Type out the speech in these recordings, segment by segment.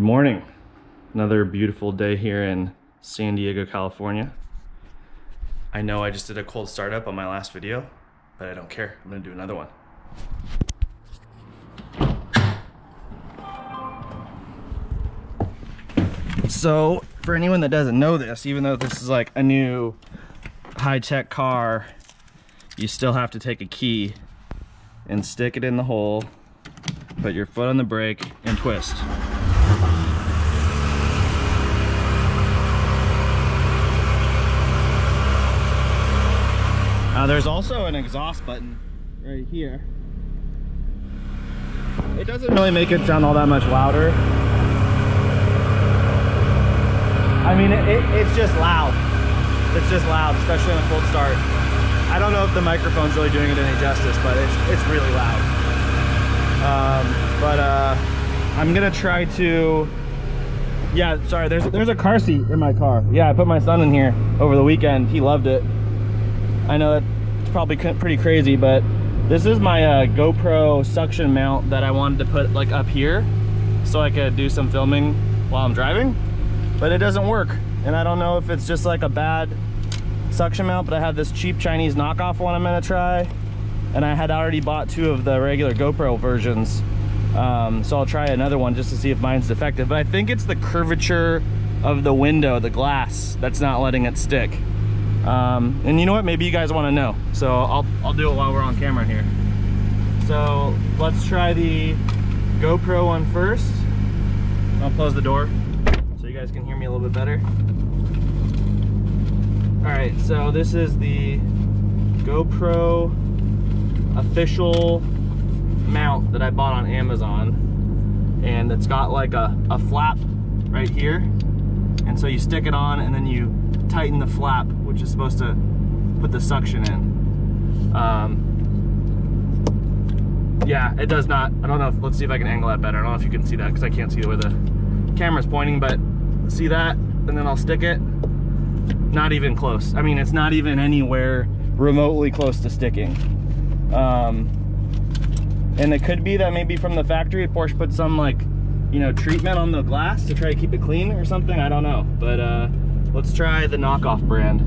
morning. Another beautiful day here in San Diego, California. I know I just did a cold startup on my last video, but I don't care. I'm gonna do another one. So for anyone that doesn't know this, even though this is like a new high-tech car, you still have to take a key and stick it in the hole, put your foot on the brake, and twist. There's also an exhaust button right here. It doesn't really make it sound all that much louder. I mean, it's just loud. It's just loud, especially on a cold start. I don't know if the microphone's really doing it any justice, but it's really loud. I'm gonna try to, yeah, sorry, there's a car seat in my car. Yeah, I put my son in here over the weekend. He loved it. I know that's probably pretty crazy, but this is my GoPro suction mount that I wanted to put like up here so I could do some filming while I'm driving, but it doesn't work. And I don't know if it's just like a bad suction mount, but I have this cheap Chinese knockoff one I'm gonna try, and I had already bought 2 of the regular GoPro versions, so I'll try another one just to see if mine's defective. But I think it's the curvature of the window, the glass, that's not letting it stick. And you know what, maybe you guys want to know, so I'll do it while we're on camera here. So let's try the GoPro one first. I'll close the door so you guys can hear me a little bit better. Alright, so this is the GoPro official mount that I bought on Amazon, and it's got like a flap right here, and so you stick it on and then you tighten the flap, which is supposed to put the suction in. Yeah, it does not, I don't know if, let's see if I can angle that better. I don't know if you can see that because I can't see where the camera's pointing, but see that? And then I'll stick it. Not even close. I mean, it's not even anywhere remotely close to sticking. And it could be that maybe from the factory, Porsche put some like, you know, treatment on the glass to try to keep it clean or something. I don't know, but let's try the knockoff brand.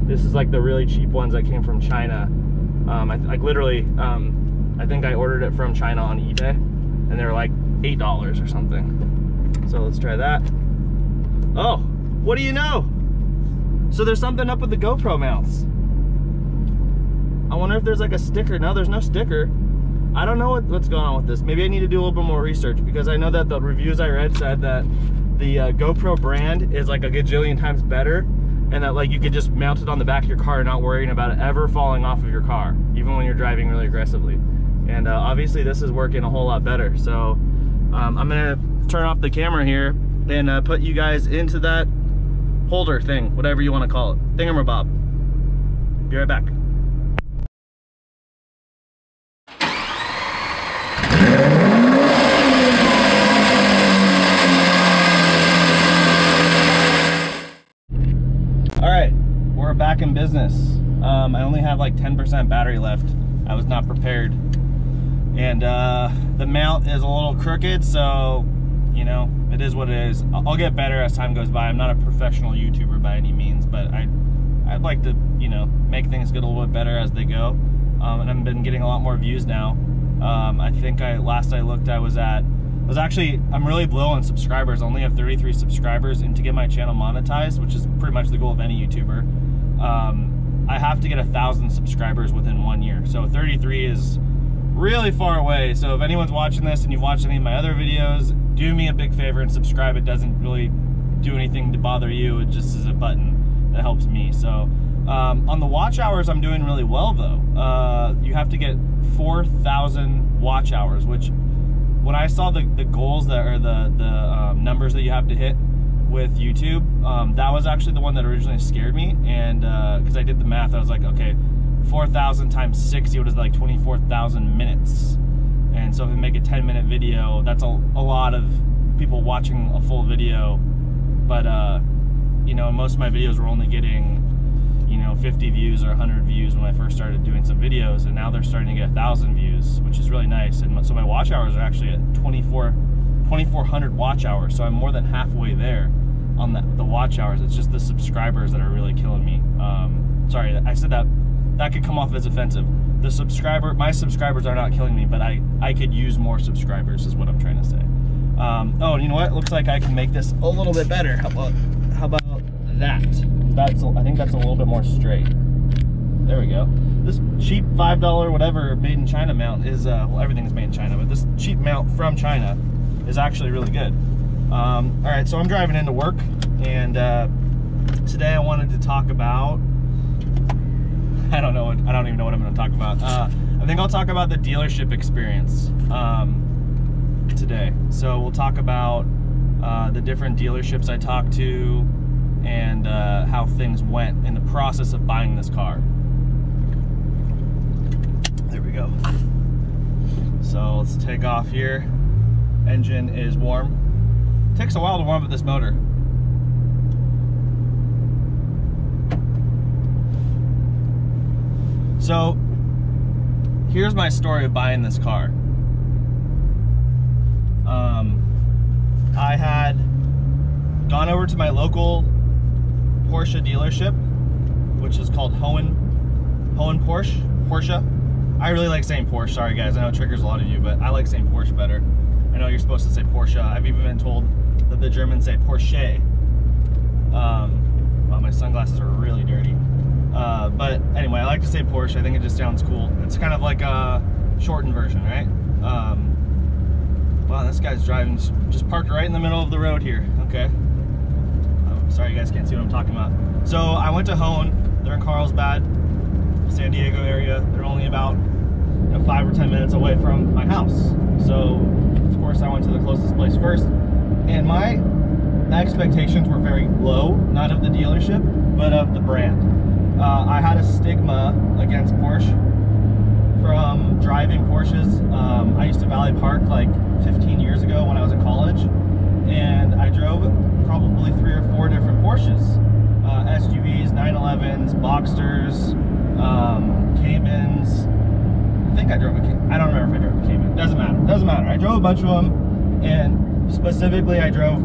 This is like the really cheap ones that came from China. I literally, I think I ordered it from China on eBay, and they were like $8 or something. So let's try that. Oh, what do you know? So there's something up with the GoPro mounts. I wonder if there's like a sticker. No, there's no sticker. I don't know what's going on with this. Maybe I need to do a little bit more research, because I know that the reviews I read said that the GoPro brand is like a gajillion times better, and that like you could just mount it on the back of your car, not worrying about it ever falling off of your car, even when you're driving really aggressively. And obviously this is working a whole lot better. So I'm gonna turn off the camera here and put you guys into that holder thing, whatever you want to call it, thingamabob. Be right back. All right, we're back in business. I only have like 10% battery left. I was not prepared, and the mount is a little crooked, so you know, it is what it is. I'll get better as time goes by. I'm not a professional YouTuber by any means, but I'd like to, you know, make things get a little bit better as they go. And I've been getting a lot more views now. I think last I looked, I'm really low on subscribers. I only have 33 subscribers, and to get my channel monetized, which is pretty much the goal of any YouTuber, I have to get 1,000 subscribers within 1 year. So 33 is really far away. So if anyone's watching this and you've watched any of my other videos, do me a big favor and subscribe. It doesn't really do anything to bother you. It just is a button that helps me. So on the watch hours, I'm doing really well though. You have to get 4,000 watch hours, which when I saw the goals that are the numbers that you have to hit with YouTube, that was actually the one that originally scared me. And because I did the math, I was like, okay, 4,000 times 60 was like 24,000 minutes. And so if we make a 10-minute video, that's a lot of people watching a full video. But you know, most of my videos were only getting, you know, 50 views or 100 views when I first started doing some videos, and now they're starting to get 1,000 views, which is really nice. And so my watch hours are actually at 24 2,400 watch hours, so I'm more than halfway there on the watch hours. It's just the subscribers that are really killing me. Sorry, I said that could come off as offensive. My subscribers are not killing me, but I could use more subscribers is what I'm trying to say. Oh, and you know what? Looks like I can make this a little bit better. How about that? I think that's a little bit more straight. There we go. This cheap $5 whatever made in China mount is, well, everything's made in China, but this cheap mount from China is actually really good. All right, so I'm driving into work, and today I wanted to talk about, I don't even know what I'm going to talk about. I think I'll talk about the dealership experience today. So we'll talk about the different dealerships I talked to and how things went in the process of buying this car. There we go. So let's take off here. Engine is warm. Takes a while to warm up this motor. So here's my story of buying this car. I had gone over to my local Porsche dealership, which is called Hohen Porsche. I really like saying Porsche. Sorry guys, I know it triggers a lot of you, but I like saying Porsche better. I know you're supposed to say Porsche. I've even been told that the Germans say Porsche. Wow, my sunglasses are really dirty. But anyway, I like to say Porsche. I think it just sounds cool. It's kind of like a shortened version, right? Wow, this guy's driving, just parked right in the middle of the road here. Okay. Sorry you guys can't see what I'm talking about. So I went to Hohen. They're in Carlsbad, San Diego area. They're only about 5 or 10 minutes away from my house. So of course I went to the closest place first, and my expectations were very low, not of the dealership, but of the brand. I had a stigma against Porsche from driving Porsches. I used to valet park like 15 years ago when I was in college, and I drove probably 3 or 4 different Porsches. SUVs, 911s, Boxsters, Caymans. I think I drove a Cayman. I don't remember if I drove a Cayman. Doesn't matter. I drove a bunch of them, and specifically I drove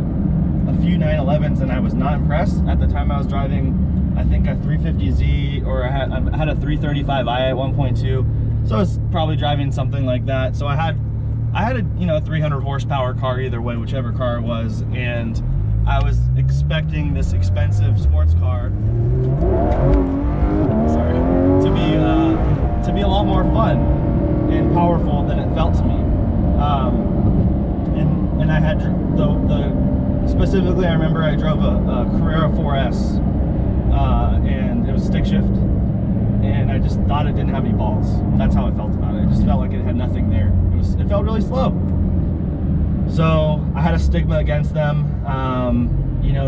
a few 911s, and I was not impressed. At the time I was driving, I think a 350Z, or I had a 335i at 1.2, so I was probably driving something like that. So I had a 300 horsepower car either way, whichever car it was, and I was expecting this expensive sports car, sorry, to be a lot more fun and powerful than it felt to me. And I had specifically, I remember I drove a Carrera 4S, and it was stick shift, and I just thought it didn't have any balls. That's how I felt about it. It just felt like it had nothing there. It felt really slow. So I had a stigma against them.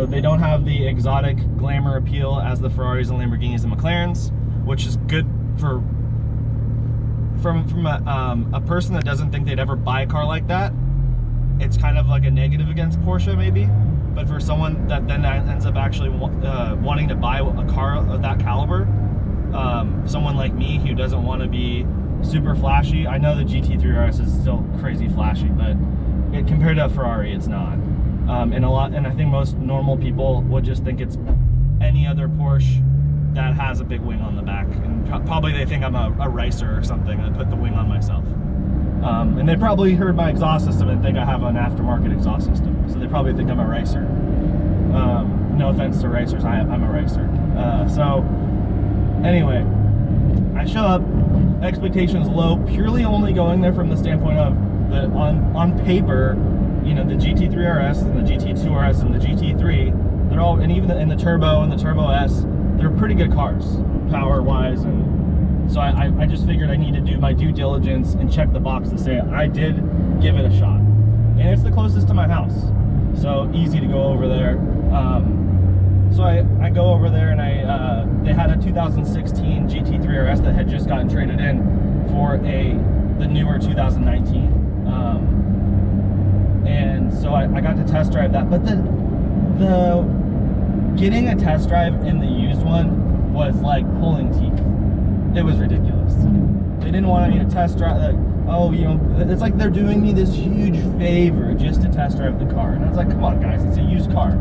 They don't have the exotic glamour appeal as the Ferraris and Lamborghinis and McLarens, which is good from a person that doesn't think they'd ever buy a car like that. It's kind of like a negative against Porsche maybe, but for someone that then ends up actually wanting to buy a car of that caliber, someone like me who doesn't want to be super flashy. I know the GT3 RS is still crazy flashy, but compared to a Ferrari, it's not. And I think most normal people would just think it's any other Porsche that has a big wing on the back, and probably they think I'm a racer or something and put the wing on myself. And they probably heard my exhaust system and think I have an aftermarket exhaust system, so they probably think I'm a racer. No offense to racers, I'm a racer. So anyway, I show up, expectations low, purely only going there from the standpoint of on paper, the GT3 RS and the GT2 RS and the GT3, they're all, and even the Turbo and the Turbo S, they're pretty good cars, power-wise, and so I just figured I need to do my due diligence and check the box to say I did give it a shot. And it's the closest to my house, so easy to go over there. So I go over there, and they had a 2016 GT3 RS that had just gotten traded in for the newer 2019. And so I got to test drive that, but the getting a test drive in the used one was like pulling teeth. It was ridiculous. They didn't want me to test drive. Like, oh, you know, it's like they're doing me this huge favor just to test drive the car. And I was like, come on, guys, it's a used car.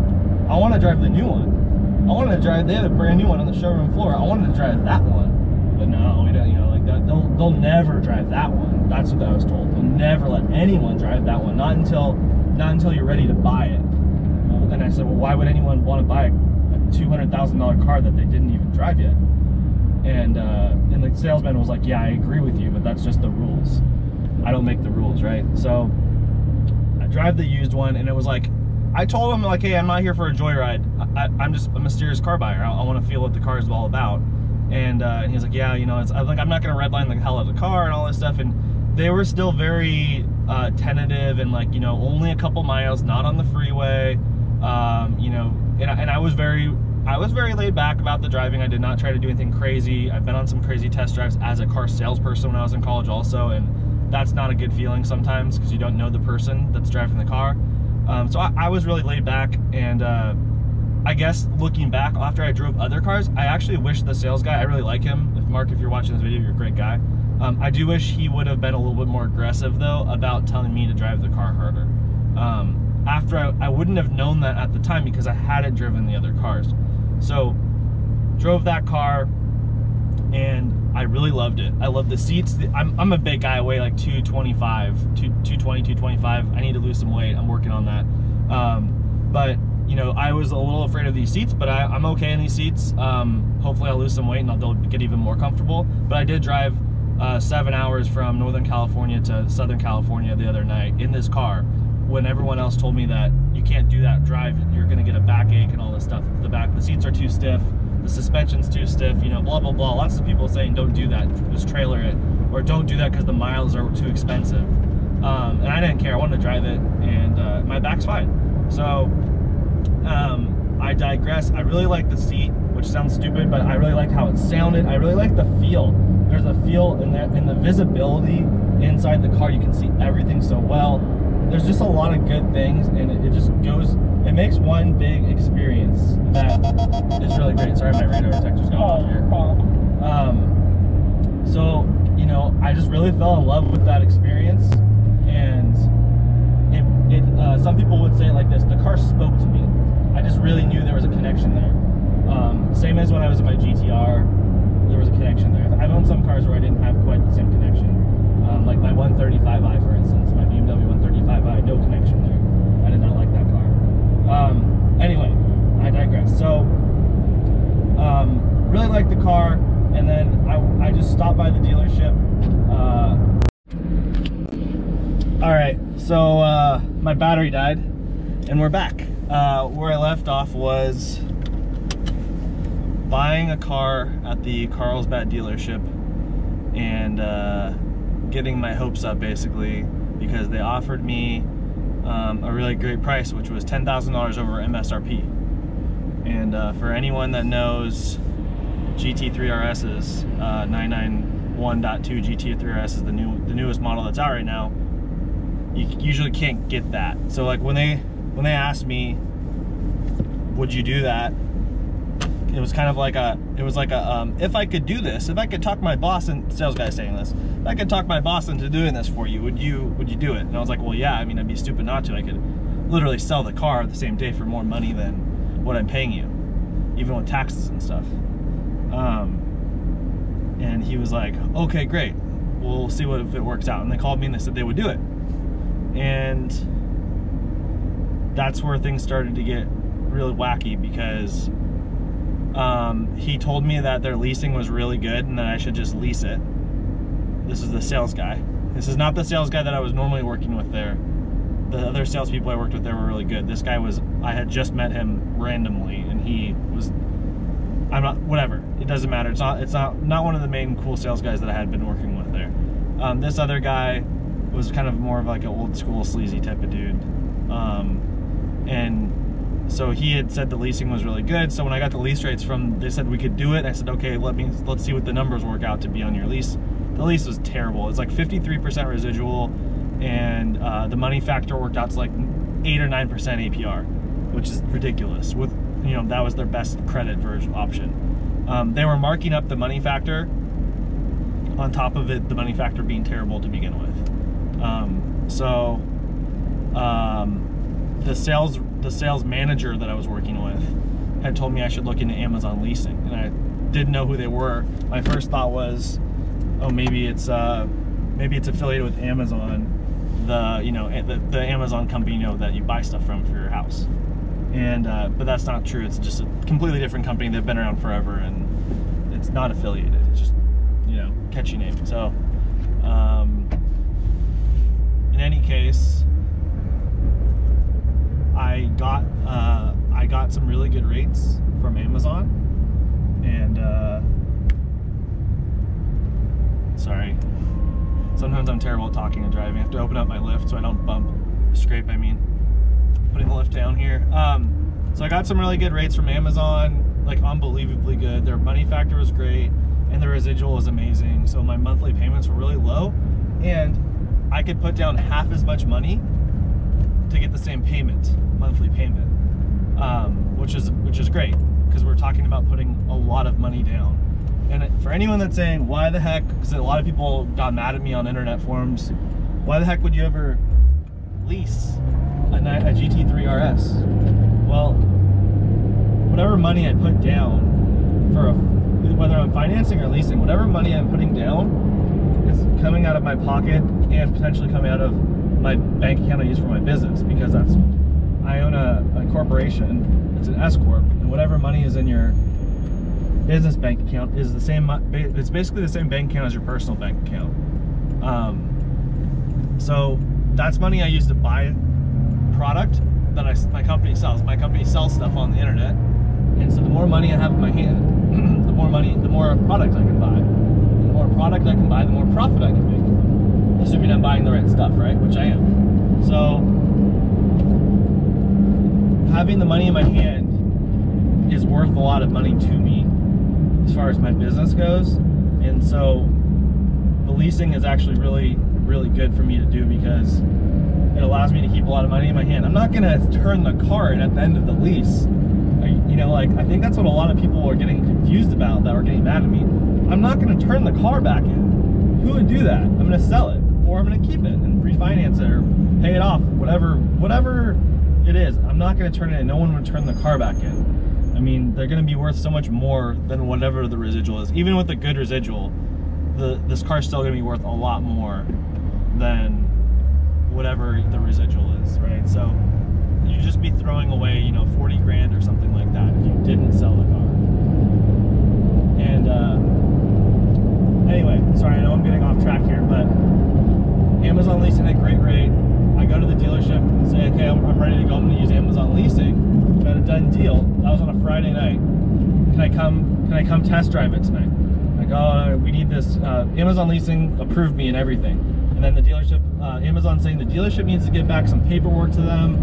I want to drive the new one. I wanted to drive. They have a brand new one on the showroom floor. I wanted to drive that one, but no, we don't. You know, like that. They'll never drive that one. That's what I was told. They'll never let anyone drive that one. Not until you're ready to buy it. And I said, well, why would anyone want to buy a $200,000 car that they didn't even drive yet? And the salesman was like, yeah, I agree with you, but that's just the rules. I don't make the rules, right? So I drive the used one, and it was like, I told him, like, hey, I'm not here for a joyride. I'm just a mysterious car buyer. I want to feel what the car is all about. And he's like, yeah, you know, I'm like, I'm not going to redline the hell out of the car and all this stuff. And they were still very tentative and, like, you know, only a couple miles, not on the freeway. You know, and I was very laid back about the driving. I did not try to do anything crazy. I've been on some crazy test drives as a car salesperson when I was in college also, and that's not a good feeling sometimes because you don't know the person that's driving the car. So I was really laid back, and I guess looking back, after I drove other cars, I actually wish the sales guy, I really like him. Mark, if you're watching this video, you're a great guy. I do wish he would have been a little bit more aggressive, though, about telling me to drive the car harder. After I wouldn't have known that at the time because I hadn't driven the other cars. So, drove that car, and I really loved it. I love the seats. I'm a big guy. I weigh like 225. I need to lose some weight. I'm working on that. But, you know, I was a little afraid of these seats, but I'm okay in these seats. Hopefully I'll lose some weight and they'll get even more comfortable. But I did drive 7 hours from Northern California to Southern California the other night in this car, when everyone else told me that you can't do that drive, you're gonna get a backache and all this stuff. The seats are too stiff, the suspension's too stiff, you know, blah, blah, blah. Lots of people saying don't do that, just trailer it, or don't do that because the miles are too expensive. And I didn't care, I wanted to drive it, and my back's fine. So, I digress. I really like the seat, which sounds stupid, but I really liked how it sounded. I really like the feel. There's a feel in the visibility inside the car. You can see everything so well. There's just a lot of good things, and it just goes, it makes one big experience that is really great. Sorry, my radar detector's going off here. So, you know, I just really fell in love with that experience, and some people would say it like this: the car spoke to me. I just really knew there was a connection there. Same as when I was in my GTR, there was a connection there. I've owned some cars where I didn't have quite the same connection. Like my 135i, for instance, my BMW 135i, no connection there. I did not like that car. Anyway, I digress. So, really liked the car, and then I just stopped by the dealership. All right, so my battery died, and we're back. Where I left off was buying a car at the Carlsbad dealership, and getting my hopes up, basically, because they offered me a really great price, which was $10,000 over MSRP. And for anyone that knows GT3 RS's, 991.2 GT3 RS is the newest model that's out right now, you usually can't get that. So like when they asked me, would you do that? It was kind of like if I could do this, if I could talk my boss, and sales guy saying this, if I could talk my boss into doing this for you, would you do it? And I was like, well, yeah, I mean, I'd be stupid not to. I could literally sell the car the same day for more money than what I'm paying you, even with taxes and stuff. And he was like, okay, great, we'll see what if it works out. And they called me and they said they would do it. And that's where things started to get really wacky, because he told me that their leasing was really good and that I should just lease it. This is the sales guy. This is not the sales guy that I was normally working with there. The other salespeople I worked with there were really good. This guy was, I had just met him randomly, and he was, whatever, it doesn't matter. It's not one of the main cool sales guys that I had been working with there. This other guy was kind of more of like an old school sleazy type of dude. And so he had said the leasing was really good. So when I got the lease rates they said we could do it. I said, okay, let's see what the numbers work out to be on your lease. The lease was terrible. It's like 53% residual, and the money factor worked out to like 8 or 9% APR, which is ridiculous. With, you know, that was their best credit version option. They were marking up the money factor on top of it, the money factor being terrible to begin with. The sales manager that I was working with had told me I should look into Amazon Leasing, and I didn't know who they were. My first thought was, oh, maybe it's affiliated with Amazon, the Amazon company, that you buy stuff from for your house. And but that's not true. It's just a completely different company. They've been around forever, and it's not affiliated. It's just, catchy name. So in any case, I got some really good rates from Amazon, and sorry, sometimes I'm terrible at talking and driving. I have to open up my lift so I don't scrape, putting the lift down here. So I got some really good rates from Amazon, like unbelievably good. Their money factor was great, and the residual was amazing. So my monthly payments were really low, and I could put down half as much money to get the same monthly payment, which is great, because we're talking about putting a lot of money down. And for anyone that's saying, why the heck, because a lot of people got mad at me on internet forums, why the heck would you ever lease a GT3 RS? Well, whatever money I put down whether I'm financing or leasing, whatever money I'm putting down is coming out of my pocket and potentially coming out of my bank account I use for my business, because I own a corporation. It's an S corp, and whatever money is in your business bank account is the same. It's basically the same bank account as your personal bank account. So that's money I use to buy product that my company sells. My company sells stuff on the internet, and so the more money I have in my hand, the more product I can buy. The more product I can buy, the more profit I can make, assuming I'm buying the right stuff, right? Which I am. So having the money in my hand is worth a lot of money to me as far as my business goes, and so the leasing is actually really, really good for me to do, because it allows me to keep a lot of money in my hand. I'm not going to turn the car in at the end of the lease. I think that's what a lot of people are getting confused about, that are getting mad at me. I'm not going to turn the car back in. Who would do that? I'm going to sell it, or I'm going to keep it and refinance it or pay it off, whatever it is. I'm not going to turn it in. No one would turn the car back in. I mean, they're going to be worth so much more than whatever the residual is. Even with the good residual, this car's still going to be worth a lot more than whatever the residual is, right? So you'd just be throwing away, 40 grand or something like that if you didn't sell the car. And anyway, sorry, I know I'm getting off track here, but Amazon Leasing had a great rate. I go to the dealership and say, okay, I'm ready to go. I'm going to use Amazon Leasing. Got a done deal. That was on a Friday night. Can I come test drive it tonight? Like, oh, we need this. Amazon Leasing approved me and everything. And then the dealership, Amazon saying the dealership needs to get back some paperwork to them.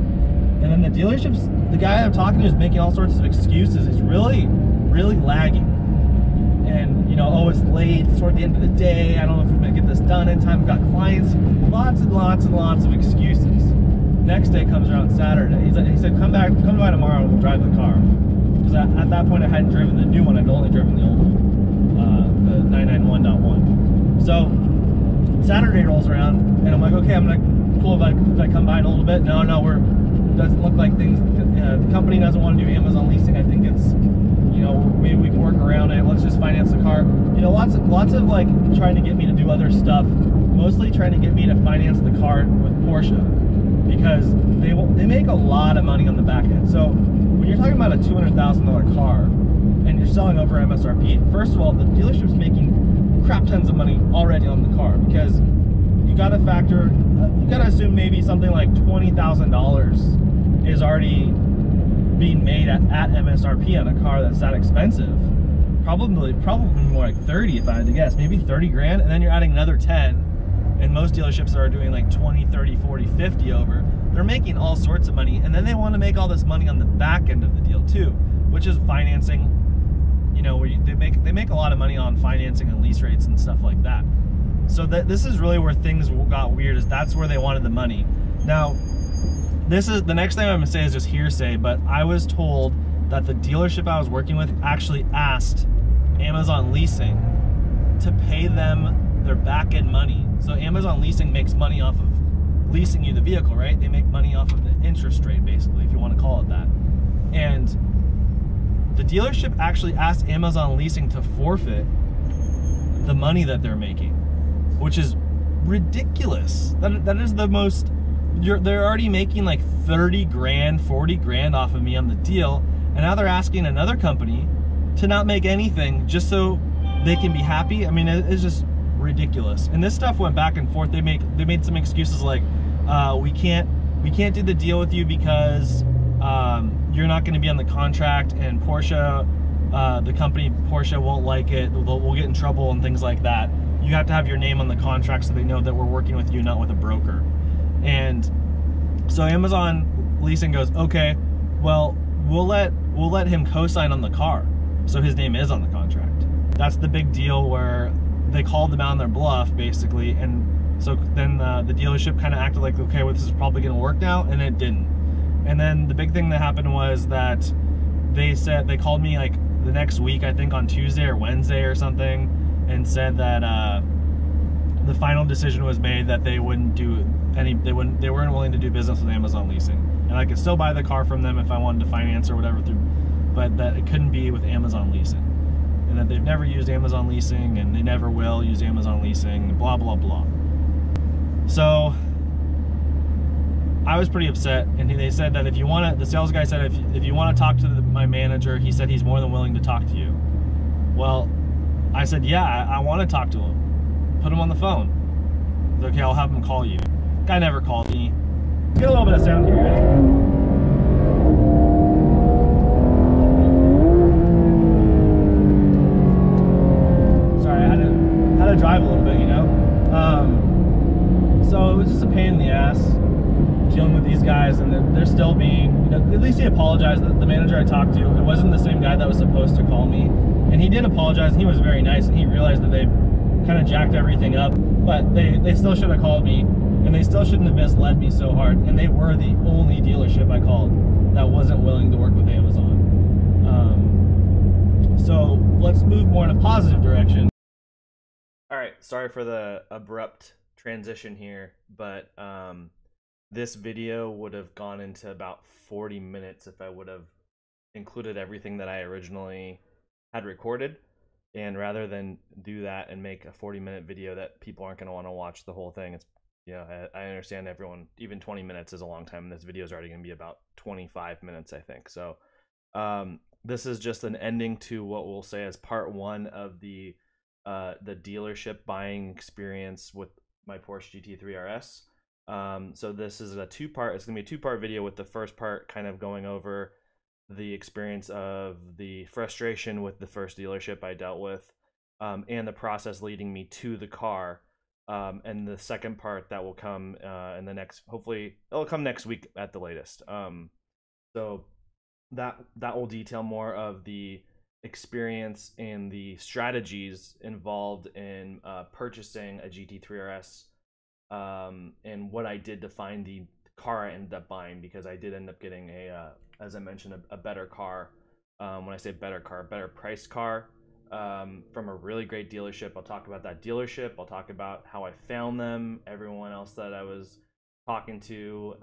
And then the guy I'm talking to is making all sorts of excuses. He's really, really lagging. And, oh, it's late, it's toward the end of the day, I don't know if we're gonna get this done in time, we've got clients, lots and lots and lots of excuses. Next day comes around Saturday. He said, come by tomorrow and we'll drive the car. Because at that point I hadn't driven the new one, I'd only driven the old one, the 991.1. So Saturday rolls around and I'm like, okay, I'm gonna cool if I come by in a little bit. No, doesn't look like things, the company doesn't want to do Amazon Leasing. I think it's, maybe we can work around it. Let's just finance the car. Lots of like trying to get me to do other stuff, mostly trying to get me to finance the car with Porsche, because they make a lot of money on the back end. So when you're talking about a $200,000 car and you're selling over MSRP, first of all, the dealership's making crap tons of money already on the car, because you got to assume maybe something like $20,000 is already being made at MSRP on a car that's that expensive. Probably more like 30 if I had to guess, maybe 30 grand, and then you're adding another 10, and most dealerships are doing like 20, 30, 40, 50 over. They're making all sorts of money, and then they want to make all this money on the back end of the deal too, which is financing, where they make a lot of money on financing and lease rates and stuff like that. So this is really where things got weird, is that's where they wanted the money. Now, this is the next thing I'm gonna say is just hearsay, but I was told that the dealership I was working with actually asked Amazon Leasing to pay them their back end money. So Amazon Leasing makes money off of leasing you the vehicle, right? They make money off of the interest rate, basically, if you want to call it that. And the dealership actually asked Amazon Leasing to forfeit the money that they're making, which is ridiculous. That is the most, they're already making like 30 grand, 40 grand off of me on the deal, and now they're asking another company to not make anything just so they can be happy. I mean, it's just ridiculous. And this stuff went back and forth. They made some excuses like, we can't do the deal with you because you're not going to be on the contract, and Porsche, the company Porsche won't like it. We'll get in trouble and things like that. You have to have your name on the contract so they know that we're working with you, not with a broker. And so Amazon Leasing goes, okay, well, we'll let him co-sign on the car, so his name is on the contract. That's the big deal, where they called them out on their bluff, basically. And so then the dealership kind of acted like, okay, well, this is probably going to work now, and it didn't. And then the big thing that happened was that they called me like the next week, I think on Tuesday or Wednesday or something, and said that the final decision was made that they wouldn't do they weren't willing to do business with Amazon Leasing, and I could still buy the car from them if I wanted to finance or whatever but that it couldn't be with Amazon Leasing, and that they've never used Amazon Leasing and they never will use Amazon Leasing, blah blah blah. So I was pretty upset, and they said that the sales guy said if you want to talk to my manager, he said he's more than willing to talk to you. Well, I said, yeah, I want to talk to him. Put him on the phone. He's okay, I'll have him call you. Guy never called me. Get a little bit of sound here, ready? Sorry, I had to drive a little bit, you know? So it was just a pain in the ass dealing with these guys, and they're still being, you know, at least he apologized. The manager I talked to, it wasn't the same guy that was supposed to call me, and he did apologize, and he was very nice, and he realized that they kind of jacked everything up, but they still should have called me, and they still shouldn't have misled me so hard, and they were the only dealership I called that wasn't willing to work with Amazon. So let's move more in a positive direction. All right, sorry for the abrupt transition here, but this video would have gone into about 40 minutes if I would have included everything that I originally had recorded. And rather than do that and make a 40-minute video that people aren't going to want to watch the whole thing, it's, you know, I understand everyone, even 20 minutes is a long time, and this video is already going to be about 25 minutes, I think. So this is just an ending to what we'll say as part one of the dealership buying experience with my Porsche GT3 RS. So this is it's gonna be a two-part video, with the first part kind of going over the experience of the frustration with the first dealership I dealt with, and the process leading me to the car, and the second part that will come in the next, hopefully it'll come next week at the latest. So that will detail more of the experience and the strategies involved in purchasing a GT3 RS, and what I did to find the car I ended up buying, because I did end up getting as I mentioned, a better car. When I say better car, better priced car, from a really great dealership. I'll talk about that dealership. I'll talk about how I found them, everyone else that I was talking to,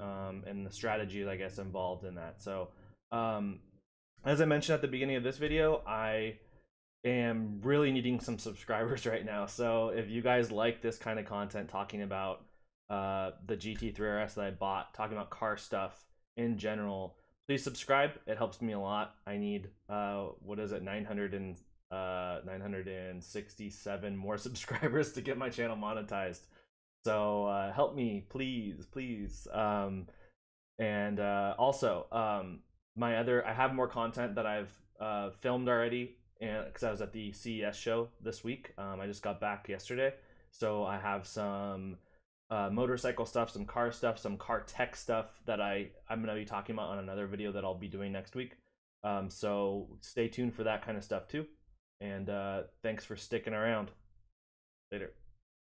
and the strategies, I guess, involved in that. So as I mentioned at the beginning of this video, I am really needing some subscribers right now. So if you guys like this kind of content, talking about the GT3 RS that I bought, talking about car stuff in general, please subscribe. It helps me a lot. I need 967 more subscribers to get my channel monetized. So help me, please. And also, I have more content that I've filmed already, and because I was at the CES show this week. I just got back yesterday, so I have some motorcycle stuff, some car stuff, some car tech stuff that I'm going to be talking about on another video that I'll be doing next week. So stay tuned for that kind of stuff too. And thanks for sticking around. Later.